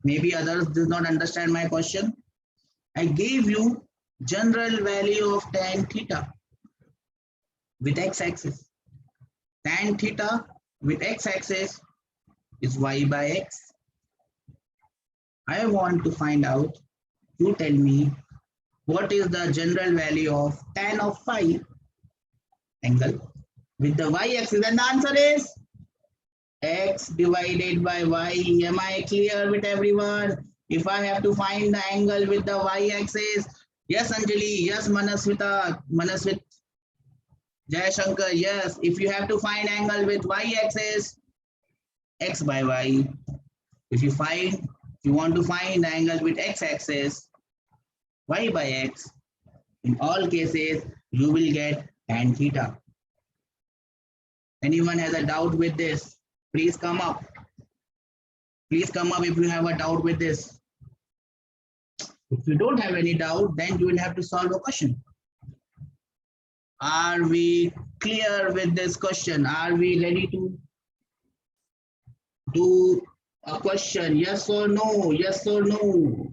Maybe others do not understand my question. I gave you general value of tan theta with x-axis. Tan theta with x-axis is y by x. I want to find out, you tell me, what is the general value of tan of phi angle with the y-axis, and the answer is x divided by y. Am I clear with everyone? If I have to find the angle with the y-axis, yes Anjali, yes Manaswit, Jai Shankar, yes. If you have to find angle with y-axis, x by y. If you want to find the angle with x-axis, y by x, in all cases, you will get tan theta. Anyone has a doubt with this? Please come up. Please come up if you have a doubt with this. If you don't have any doubt, then you will have to solve a question. Are we clear with this question? Are we ready to do a question? Yes or no? Yes or no?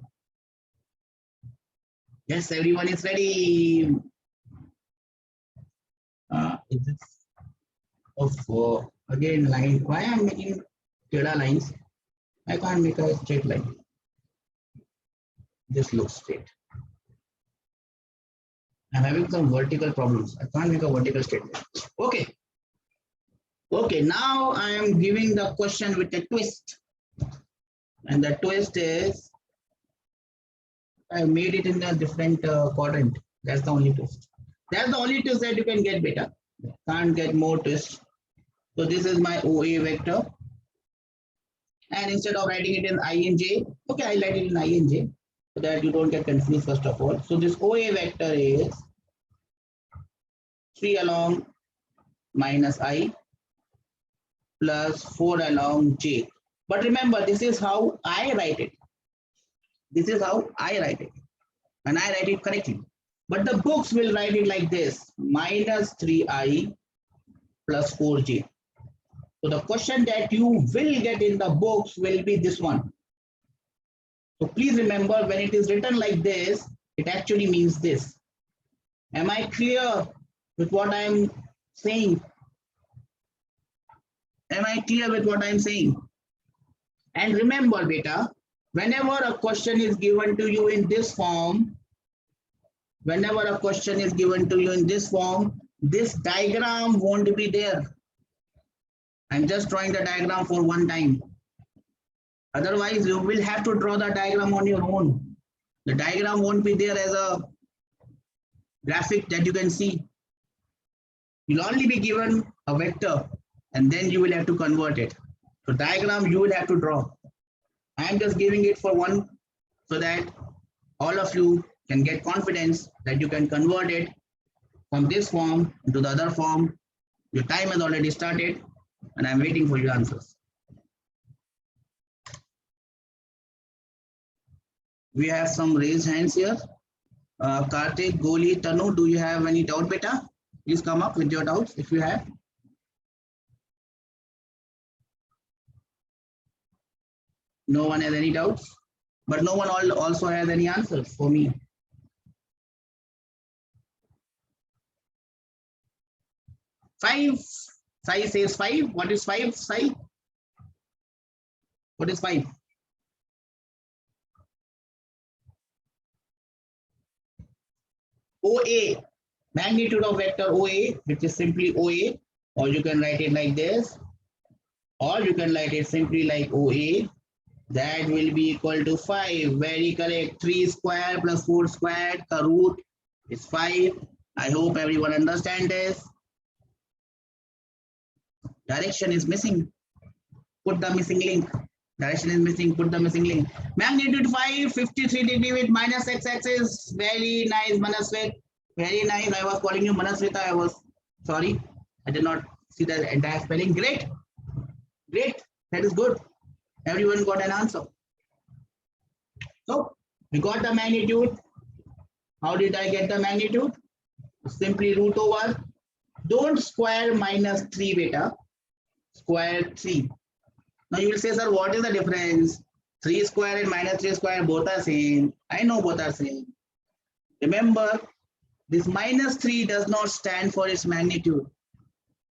Yes, everyone is ready. Is this of again line? Why I'm making tera lines? I can't make a straight line. This looks straight. I'm having some vertical problems. I can't make a vertical straight line. Okay. Okay, now I am giving the question with a twist. And the twist is, I made it in a different quadrant. That's the only twist. That's the only twist that you can get better. Can't get more twist. So this is my OA vector. And instead of writing it in I and J, okay, I'll write it in I and J so that you don't get confused first of all. So this OA vector is 3 along minus I plus 4 along J. But remember, this is how I write it. This is how I write it. And I write it correctly. But the books will write it like this, minus 3I plus 4J. So the question that you will get in the books will be this one. So please remember, when it is written like this, it actually means this. Am I clear with what I am saying? Am I clear with what I am saying? And remember, beta, whenever a question is given to you in this form, whenever a question is given to you in this form, this diagram won't be there. I'm just drawing the diagram for one time. Otherwise, you will have to draw the diagram on your own. The diagram won't be there as a graphic that you can see. You'll only be given a vector and then you will have to convert it. So diagram you will have to draw. I'm just giving it for one so that all of you can get confidence that you can convert it from this form to the other form. Your time has already started and I'm waiting for your answers. We have some raised hands here. Karthik, Goli, Tanu, do you have any doubt, beta? Please come up with your doubts if you have. No one has any doubts, but no one also has any answers for me. Five. Sai says 5. What is 5, Sai? What is 5? OA, magnitude of vector OA, which is simply OA, or you can write it like this, or you can write it simply like OA. That will be equal to 5. Very correct. 3 square plus 4 squared, the root is 5. I hope everyone understands this. Direction is missing. Put the missing link. Direction is missing. Put the missing link. Magnitude 5, 53 degree with minus x-axis. Very nice, Manaswit. Very nice. I was calling you Manaswita. I was sorry. I did not see the entire spelling. Great. Great. That is good. Everyone got an answer. So we got the magnitude. How did I get the magnitude? Simply root over. Don't square minus 3 beta. Square 3. Now you will say, sir, what is the difference? 3 square and minus 3 square both are same. I know both are same. Remember, this minus 3 does not stand for its magnitude.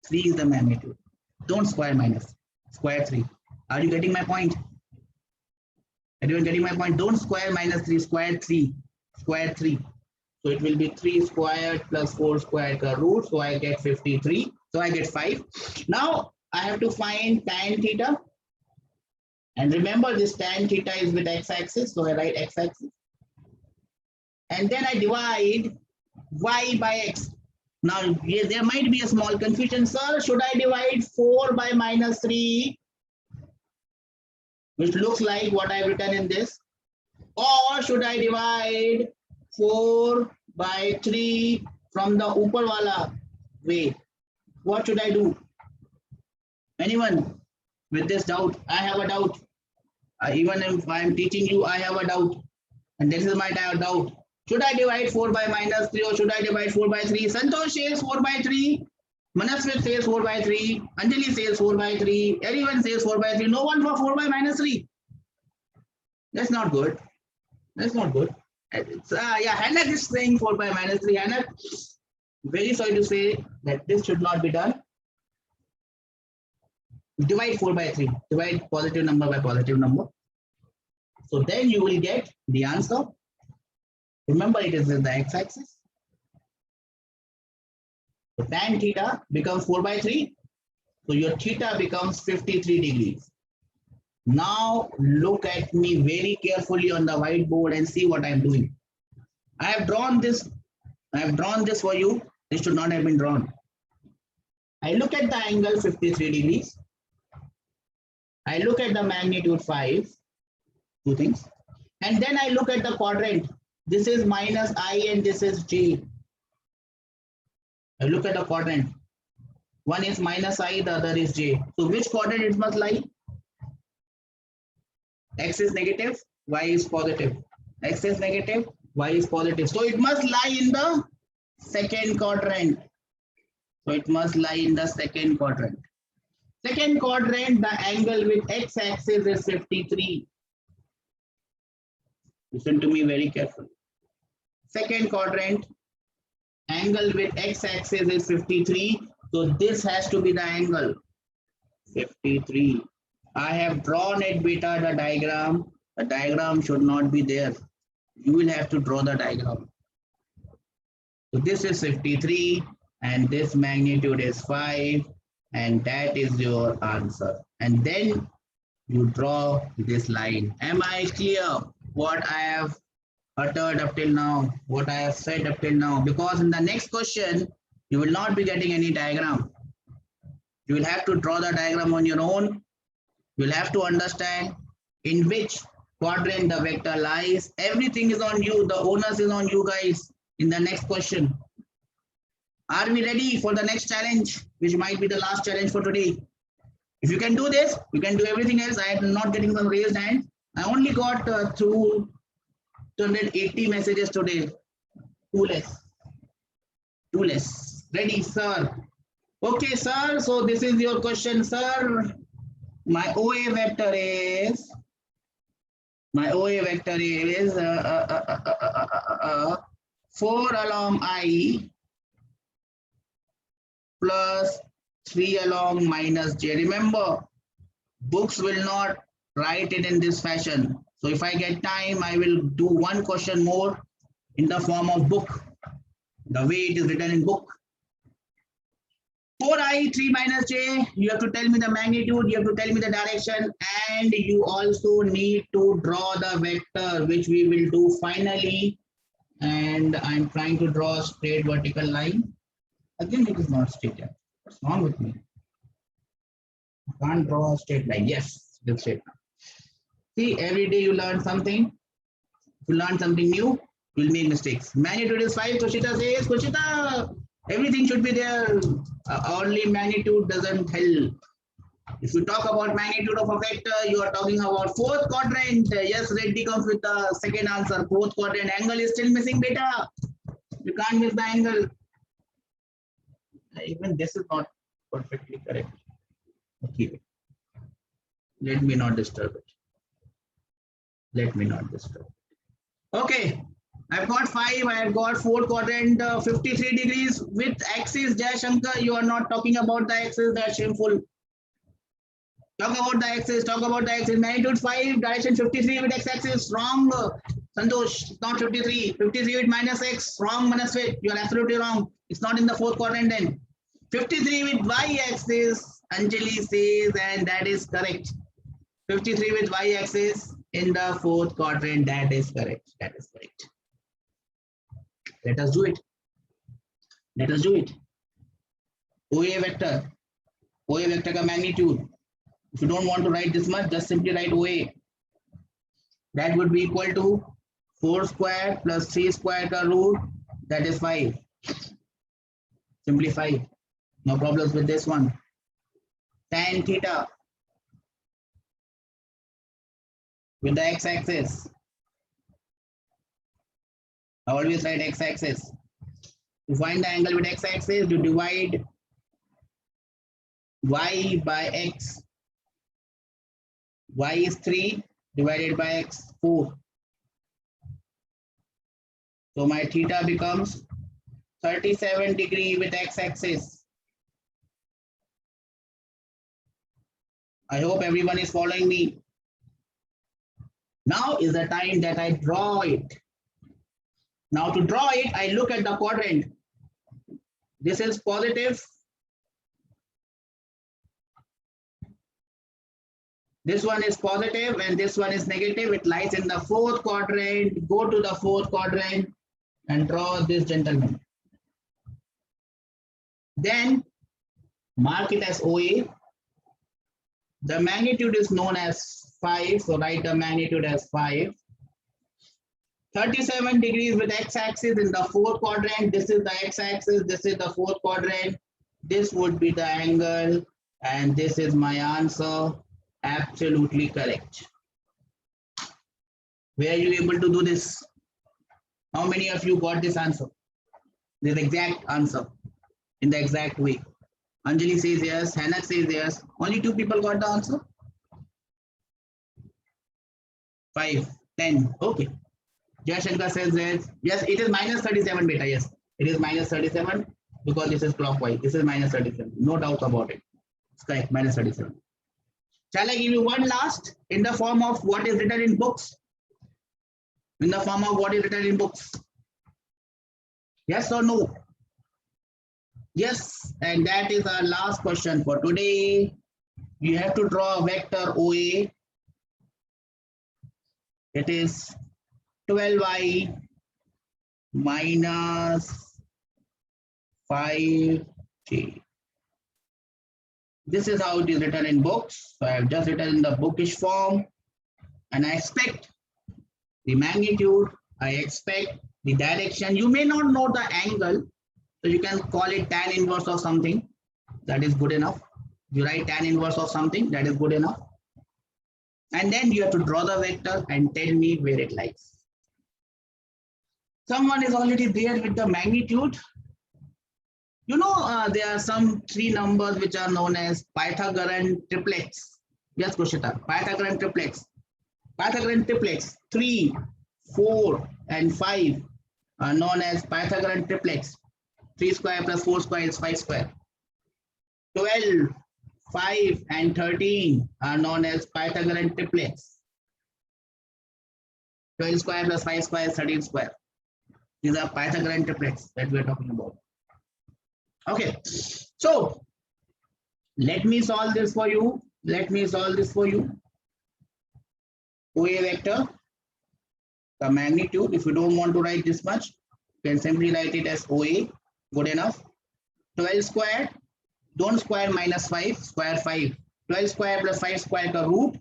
3 is the magnitude. Don't square minus. Square 3. Are you getting my point? Everyone getting my point? Don't square minus 3. Square 3. Square 3. So it will be 3 squared plus 4 squared the root. So I get 53. So I get 5. Now I have to find tan theta. And remember, this tan theta is with x-axis. So I write x-axis. And then I divide y by x. Now there might be a small confusion. Sir, should I divide 4 by minus 3? Which looks like what I've written in this. Or should I divide 4 by 3 from the Upperwala way? What should I do? Anyone with this doubt? I have a doubt. Even if I'm teaching you, I have a doubt. And this is my doubt. Should I divide 4 by minus 3 or should I divide 4 by 3? Santosh says 4 by 3. Manaswit says 4 by 3. Anjali says 4 by 3. Everyone says 4 by 3. No one for 4 by minus 3. That's not good. That's not good. Yeah, Hannah is saying 4 by minus 3. Hannah, very sorry to say that this should not be done. Divide 4 by 3. Divide positive number by positive number. So then you will get the answer. Remember, it is in the x-axis. So tan theta becomes 4 by 3. So your theta becomes 53 degrees. Now look at me very carefully on the whiteboard and see what I am doing. I have drawn this. I have drawn this for you. This should not have been drawn. I look at the angle 53 degrees. I look at the magnitude 5. Two things. And then I look at the quadrant. This is minus I and this is j. I look at the quadrant. One is minus I, the other is j. So which quadrant it must lie? X is negative, y is positive. X is negative, y is positive. So it must lie in the second quadrant. So it must lie in the second quadrant. Second quadrant, the angle with x-axis is 53. Listen to me very carefully. Second quadrant, angle with x-axis is 53. So this has to be the angle 53. I have drawn it beta the diagram. The diagram should not be there. You will have to draw the diagram. So this is 53 and this magnitude is 5 and that is your answer. And then you draw this line. Am I clear what I have uttered up till now, what I have said up till now? Because in the next question, you will not be getting any diagram. You will have to draw the diagram on your own. You will have to understand in which quadrant the vector lies. Everything is on you. The onus is on you guys in the next question. Are we ready for the next challenge, which might be the last challenge for today? If you can do this, you can do everything else. I am not getting some raised hands. I only got through 280 messages today. Two less. Two less. Ready, sir? Okay, sir. So this is your question, sir. My OA vector is My OA vector is 4 along I plus 3 along minus j. Remember, books will not write it in this fashion. So if I get time, I will do one question more in the form of book, the way it is written in book. 4I, 3 minus j, you have to tell me the magnitude, you have to tell me the direction, and you also need to draw the vector, which we will do finally. And I'm trying to draw a straight vertical line. Again, it is not straight. What's wrong with me? I can't draw a straight line. Yes, it's straight. See, every day you learn something. If you learn something new, you'll make mistakes. Magnitude is 5. Kushita says, Kushita, everything should be there. Only magnitude doesn't help. If you talk about magnitude of a vector, you are talking about fourth quadrant. Yes, Reddy comes with the second answer. Fourth quadrant. Angle is still missing, beta. You can't miss the angle. Even this is not perfectly correct. Okay. Let me not disturb it. Let me not disturb. Okay. I've got 5. I have got fourth quadrant, 53 degrees with axis. Jai Shankar, you are not talking about the axis. That's shameful. Talk about the axis. Talk about the axis. Magnitude 5, direction 53 with x-axis. Wrong. Santosh, it's not 53. 53 with minus x. Wrong, Manaswit. You are absolutely wrong. It's not in the fourth quadrant then. 53 with y-axis. Anjali says, and that is correct. 53 with y-axis in the fourth quadrant. That is correct. That is correct. Let us do it. Let us do it. OA vector. OA vector ka magnitude. If you don't want to write this much, just simply write OA. That would be equal to 4 square plus 3 square ka root. That is 5. Simply 5. No problems with this one. Tan theta with the x-axis. I always write x-axis. To find the angle with x-axis, you divide y by x. Y is 3 divided by x, 4. So my theta becomes 37 degree with x-axis. I hope everyone is following me. Now is the time that I draw it. Now to draw it, I look at the quadrant. This is positive. This one is positive and this one is negative. It lies in the fourth quadrant. Go to the fourth quadrant and draw this gentleman. Then mark it as OA. The magnitude is known as 5. So write the magnitude as 5. 37 degrees with x-axis in the fourth quadrant. This is the x-axis. This is the fourth quadrant. This would be the angle. And this is my answer. Absolutely correct. Were you able to do this? How many of you got this answer? This exact answer in the exact way. Anjali says yes. Hannah says yes. Only 2 people got the answer. 5, 10. Okay. Jai Shankar says yes. Yes, it is minus 37 beta. Yes, it is minus 37 because this is clockwise. This is minus 37. No doubt about it. It's correct. Minus 37. Shall I give you one last in the form of what is written in books? In the form of what is written in books? Yes or no? Yes, and that is our last question for today. You have to draw a vector OA. It is 12i minus 5j. This is how it is written in books. So I have just written in the bookish form, and I expect the magnitude, I expect the direction. You may not know the angle, so you can call it tan inverse of something. That is good enough. You write tan inverse of something, that is good enough. And then you have to draw the vector and tell me where it lies. Someone is already there with the magnitude. You know, there are some 3 numbers which are known as Pythagorean triplets. Yes, Kushita, Pythagorean triplets. Pythagorean triplets 3, 4, and 5 are known as Pythagorean triplets. 3 square plus 4 square is 5 square. 12, 5, and 13 are known as Pythagorean triplets. 12 square plus 5 square is 13 square. These are Pythagorean triplets that we are talking about. Okay, so let me solve this for you. Let me solve this for you. OA vector, the magnitude, if you don't want to write this much, you can simply write it as OA, good enough. 12 square, don't square minus 5, square 5. 12 square plus 5 square ka root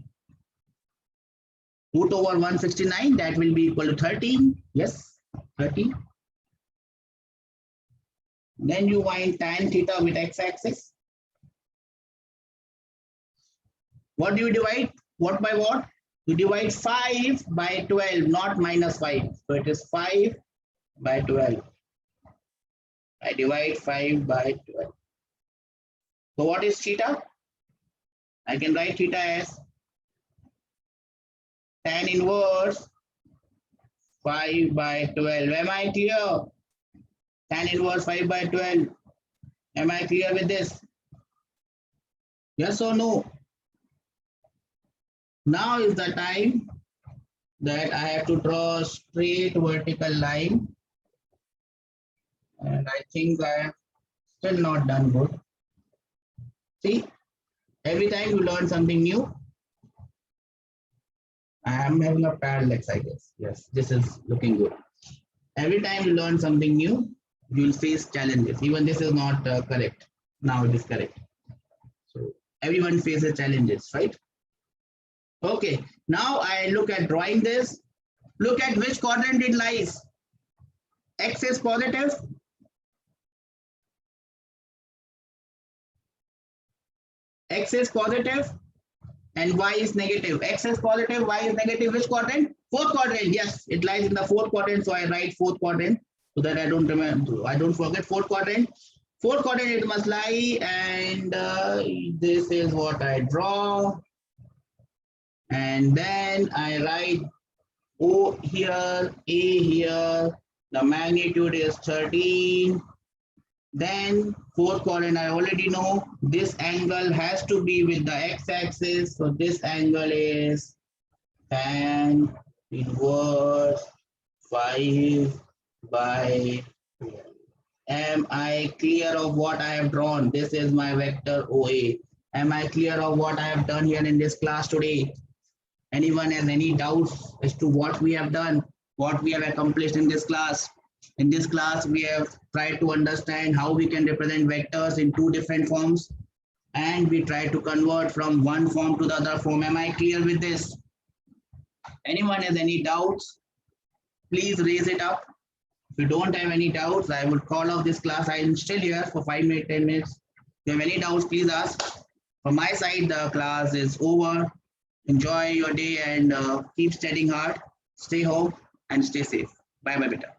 over 169, that will be equal to 13. Yes, 13. Then you find tan theta with x-axis. What do you divide? What by what? You divide 5 by 12, not minus 5. So it is 5 by 12. I divide 5 by 12. So what is theta? I can write theta as tan inverse 5 by 12. Am I clear? Tan inverse 5 by 12. Am I clear with this? Yes or no? Now is the time that I have to draw a straight vertical line. And I think I have still not done good. See, every time you learn something new, I am having a parallax, I guess. Yes, this is looking good. Every time you learn something new, you will face challenges. Even this is not correct. Now it is correct. So everyone faces challenges, right? Okay, now I look at drawing this. Look at which quadrant it lies. X is positive. X is positive and Y is negative. X is positive, Y is negative. Which quadrant? Fourth quadrant. Yes, it lies in the fourth quadrant. So I write fourth quadrant so that I don't remember. I don't forget fourth quadrant. Fourth quadrant it must lie, and this is what I draw. And then I write O here, A here. The magnitude is 13. Then fourth quadrant, I already know this angle has to be with the x-axis. So this angle is tan inverse 5 by 12. Am I clear of what I have drawn? This is my vector OA. Am I clear of what I have done here in this class today? Anyone has any doubts as to what we have done, what we have accomplished in this class? In this class, we have tried to understand how we can represent vectors in two different forms, and we try to convert from one form to the other form. Am I clear with this? Anyone has any doubts? Please raise it up. If you don't have any doubts, I would call off this class. I am still here for 5 minutes, 10 minutes. If you have any doubts, please ask. From my side, the class is over. Enjoy your day and keep studying hard. Stay home and stay safe. Bye bye, beta.